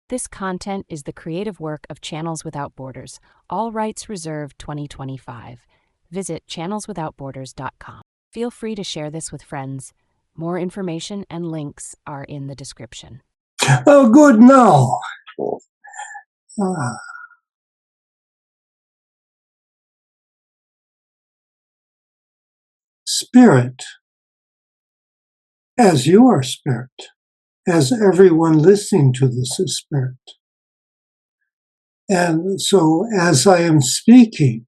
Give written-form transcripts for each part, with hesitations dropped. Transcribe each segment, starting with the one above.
This content is the creative work of Channels Without Borders, all rights reserved 2025. Visit channelswithoutborders.com. Feel free to share this with friends. More information and links are in the description. Oh, good now. Spirit, as you are spirit, as everyone listening to this is spirit. And so as I am speaking,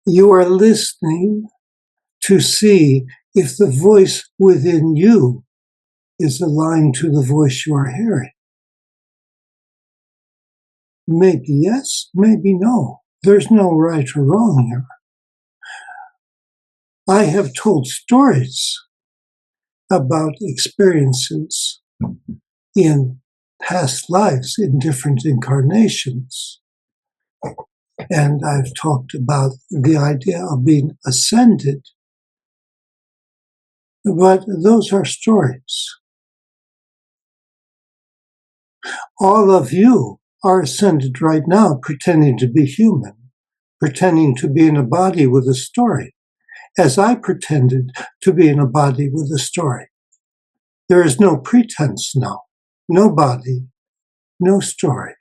you are listening to see if the voice within you is aligned to the voice you are hearing. Maybe yes, maybe no. There's no right or wrong here. I have told stories about experiences in past lives, in different incarnations. And I've talked about the idea of being ascended. But those are stories. All of you are ascended right now, pretending to be human, pretending to be in a body with a story, as I pretended to be in a body with a story. There is no pretense now, no body, no story.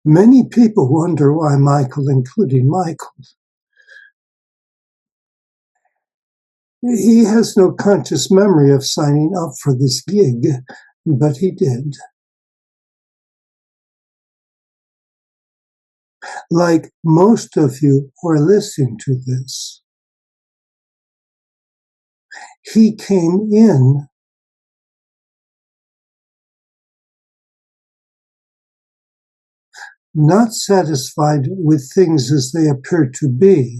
Many people wonder why Michael, including Michael. He has no conscious memory of signing up for this gig, but he did. Like most of you who are listening to this, he came in not satisfied with things as they appear to be.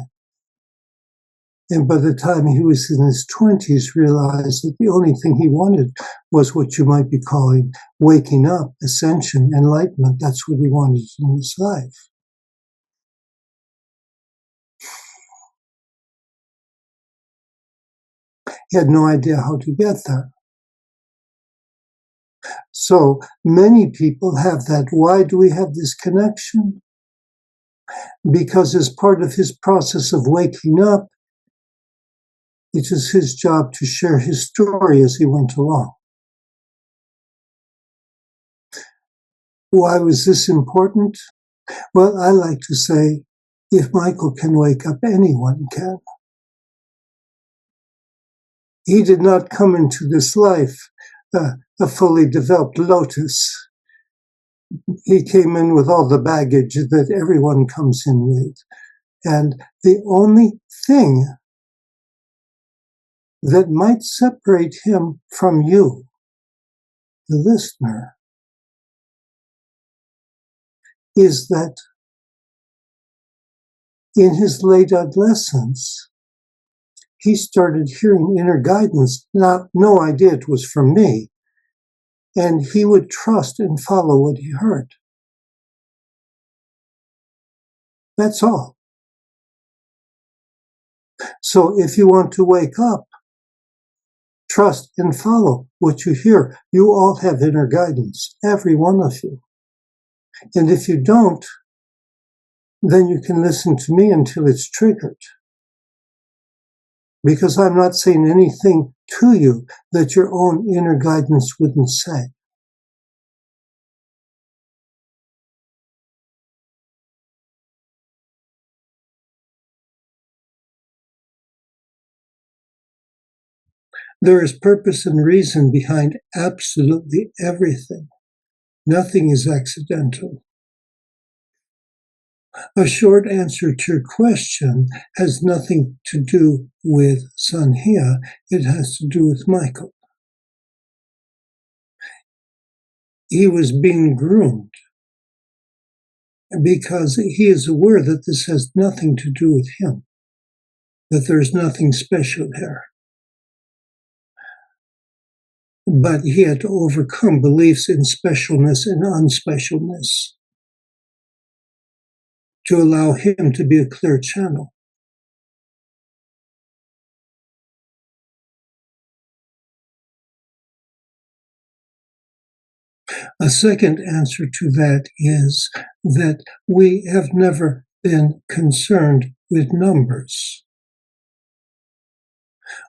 And by the time he was in his 20s, realized that the only thing he wanted was what you might be calling waking up, ascension, enlightenment. That's what he wanted in his life. He had no idea how to get there. So many people have that. Why do we have this connection? Because as part of his process of waking up, it is his job to share his story as he went along. Why was this important? Well, I like to say, if Michael can wake up, anyone can. He did not come into this life a fully developed lotus. He came in with all the baggage that everyone comes in with. And the only thing that might separate him from you, the listener, is that in his late adolescence, he started hearing inner guidance, no idea it was from me, and he would trust and follow what he heard. That's all. So if you want to wake up, trust and follow what you hear. You all have inner guidance, every one of you. And if you don't, then you can listen to me until it's triggered. Because I'm not saying anything to you that your own inner guidance wouldn't say. There is purpose and reason behind absolutely everything. Nothing is accidental. A short answer to your question has nothing to do with Sanhia. It has to do with Michael. He was being groomed because he is aware that this has nothing to do with him, that there's nothing special here. But he had to overcome beliefs in specialness and unspecialness. to allow him to be a clear channel. A second answer to that is that we have never been concerned with numbers.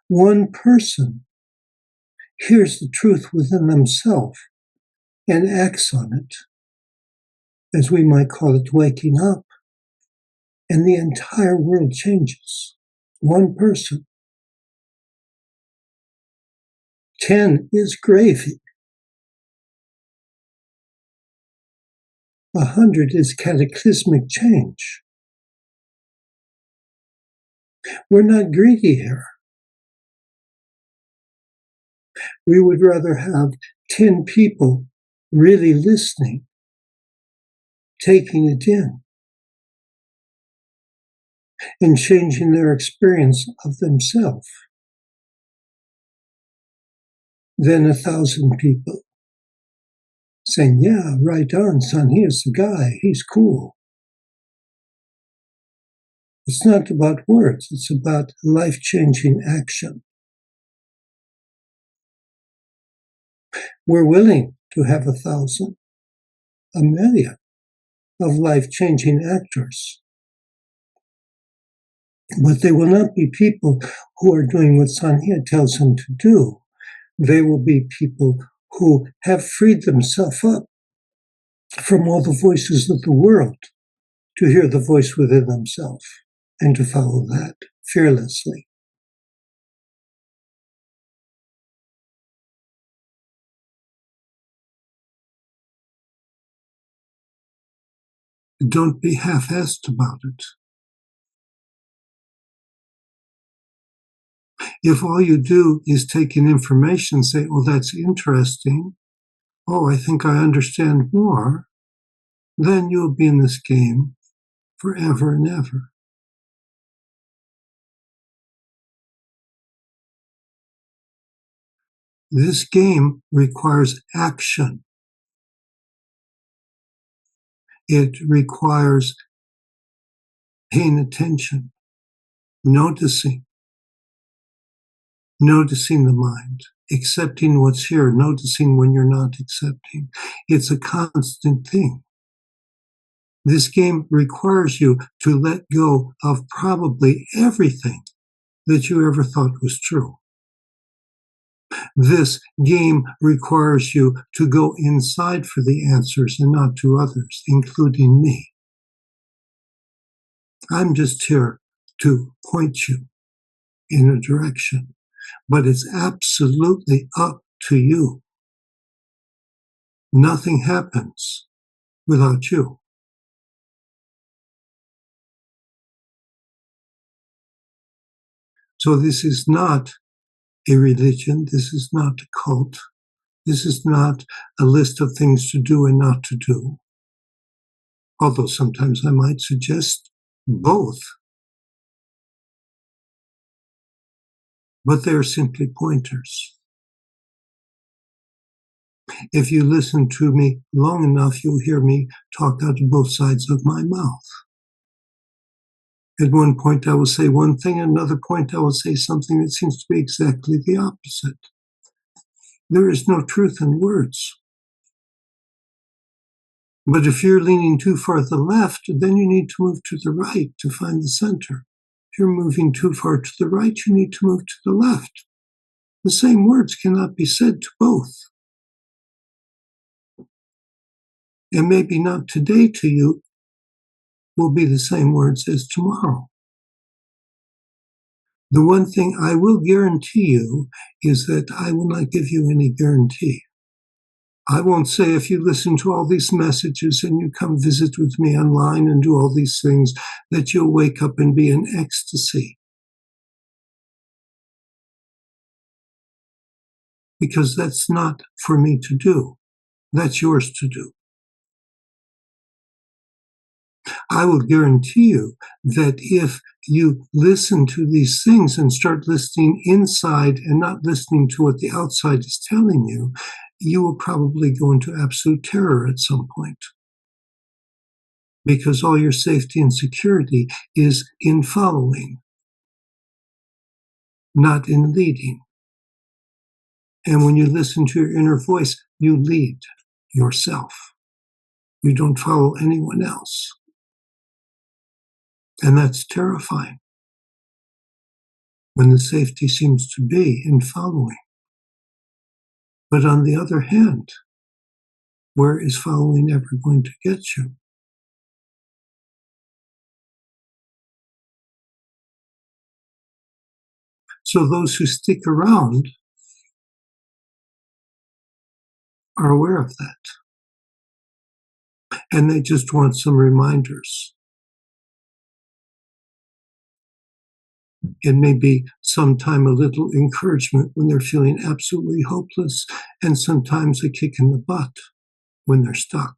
One person hears the truth within themselves and acts on it, as we might call it waking up, and the entire world changes. One person. 10 is gravy. 100 is cataclysmic change. We're not greedy here. We would rather have 10 people really listening, taking it in, and changing their experience of themselves, than 1,000 people saying, yeah, right on, Sanhia's the guy, he's cool. It's not about words, it's about life-changing action. We're willing to have 1,000, 1,000,000 of life-changing actors. But they will not be people who are doing what Sanhia tells them to do. They will be people who have freed themselves up from all the voices of the world to hear the voice within themselves and to follow that fearlessly. Don't be half-assed about it. If all you do is take in information and say, oh, that's interesting, oh, I think I understand more, then you'll be in this game forever and ever. This game requires action. It requires paying attention, noticing the mind, accepting what's here, noticing when you're not accepting. It's a constant thing. This game requires you to let go of probably everything that you ever thought was true. This game requires you to go inside for the answers and not to others, including me. I'm just here to point you in a direction, but it's absolutely up to you. Nothing happens without you. So this is not a religion. This is not a cult. This is not a list of things to do and not to do. Although sometimes I might suggest both. But they're simply pointers. If you listen to me long enough, you'll hear me talk out of both sides of my mouth. At one point I will say one thing, at another point I will say something that seems to be exactly the opposite. There is no truth in words. But if you're leaning too far to the left, then you need to move to the right to find the center. If you're moving too far to the right, you need to move to the left. The same words cannot be said to both. And maybe not today to you will be the same words as tomorrow. The one thing I will guarantee you is that I will not give you any guarantee. I won't say if you listen to all these messages and you come visit with me online and do all these things that you'll wake up and be in ecstasy. Because that's not for me to do. That's yours to do. I will guarantee you that if you listen to these things and start listening inside and not listening to what the outside is telling you, you will probably go into absolute terror at some point. because all your safety and security is in following, not in leading. And when you listen to your inner voice, you lead yourself. You don't follow anyone else. And that's terrifying when the safety seems to be in following. But on the other hand, where is following ever going to get you? So those who stick around are aware of that. And they just want some reminders. It may be sometime a little encouragement when they're feeling absolutely hopeless, and sometimes a kick in the butt when they're stuck.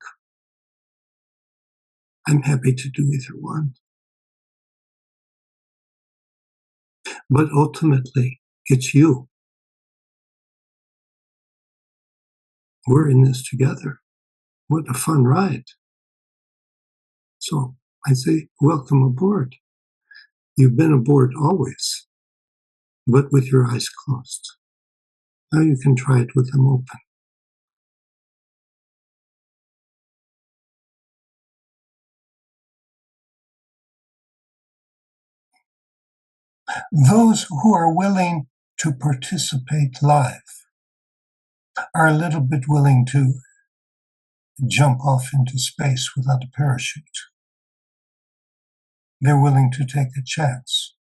I'm happy to do either one. But ultimately, it's you. We're in this together. What a fun ride. So I say, welcome aboard. You've been aboard always, but with your eyes closed. Now you can try it with them open. Those who are willing to participate live are a little bit willing to jump off into space without a parachute. They're willing to take a chance.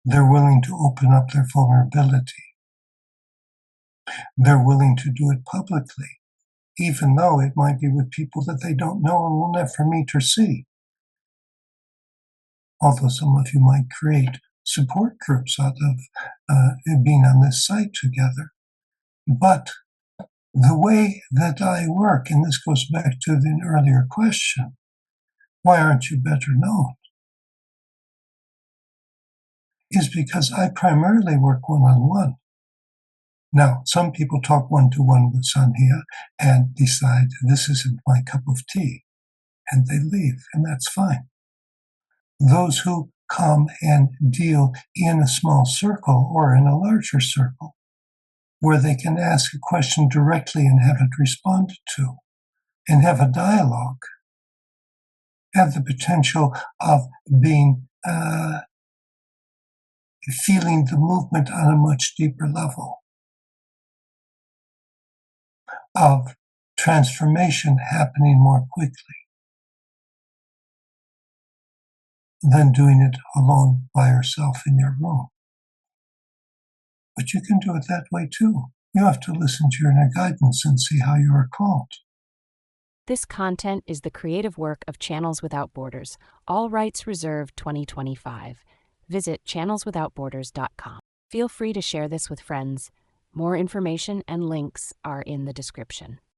They're willing to open up their vulnerability. They're willing to do it publicly, even though it might be with people that they don't know and will never meet or see. Although some of you might create support groups out of being on this site together. But the way that I work, and this goes back to the earlier question, why aren't you better known? Is because I primarily work one-on-one. Now, some people talk one-to-one with Sanhia and decide this isn't my cup of tea, and they leave, and that's fine. Those who come and deal in a small circle or in a larger circle, where they can ask a question directly and have it responded to, and have a dialogue, have the potential of being feeling the movement on a much deeper level, of transformation happening more quickly than doing it alone by yourself in your room. But you can do it that way too. You have to listen to your inner guidance and see how you are called. This content is the creative work of Channels Without Borders, all rights reserved 2025. Visit channelswithoutborders.com. Feel free to share this with friends. More information and links are in the description.